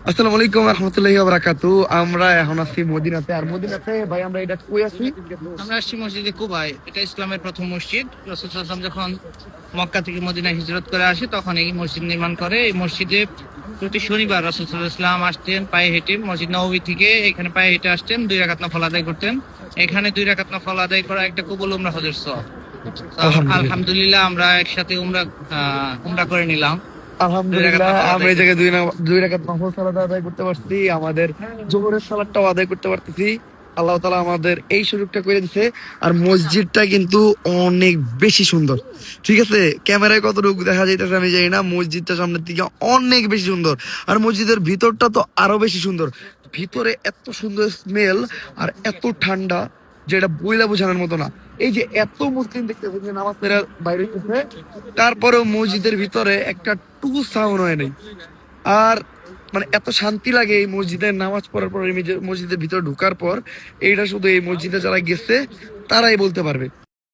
আসসালামু আলাইকুম রহমতুল্লাহি ওয়া বারাকাতু। আমরা এখন আছি মদিনাতে। আর মদিনাতে ভাই আমরা এটা কই আছি? আমরা আসছি মসজিদে কুবায়। এটা ইসলামের প্রথম মসজিদ। রাসূল সাল্লাল্লাহু আলাইহি ওয়াসাল্লাম যখন মক্কা থেকে মদিনায় হিজরত করে আসে তখন এই মসজিদ নির্মাণ করে। এই মসজিদে প্রতি শনিবার রাসূল সাল্লাল্লাহু আলাইহি ওয়াসাল্লাম আসতেন পায়ে হেঁটে, মসজিদ নববী থেকে এখানে পায়ে হেঁটে আসতেন, 2 রাকাত নফল আদায় করতেন। এখানে 2 রাকাত নফল আদায় করা একটা কবুল উমরা হজের সওয়াব। আলহামদুলিল্লাহ, আলহামদুলিল্লাহ আমরা একসাথে উমরা করে নিলাম। 2 রাকাত আলহামদুলিল্লাহ। নফল আমরা আদায় এই করে। জায়গায় দুই রাকাত নফল সালাত আদায় করতে পারছি, আমাদের জোহরের সালাতটাও আদায় করতে পারতেছি। আল্লাহ তাআলা আমাদের এই সুযোগটা করে দিছে। আর মসজিদটা কিন্তু অনেক বেশি সুন্দর, ঠিক আছে? ক্যামেরায় কতটুকু দেখা যাইতেছে আমি জানি না, মসজিদটা সামনের থেকে অনেক বেশি সুন্দর। আর মসজিদের ভিতরটা তো আরো বেশি সুন্দর। ভিতরে এত সুন্দর স্মেল আর এত ঠান্ডা, যেটা বইলা বোঝানোর মতো না। এই যে এত মুসলিম দেখতেছে যে নামাজ পড়ে বাইরে হইতেছে, তারপরেও মসজিদের ভিতরে একটা টু সাউন্ড হয় নাই। আর মানে এত শান্তি লাগে এই মসজিদের নামাজ পড়ার পর, এই মসজিদের ভিতরে ঢোকার পর। এইটা শুধু এই মসজিদে যারা গেছে তারাই বলতে পারবে।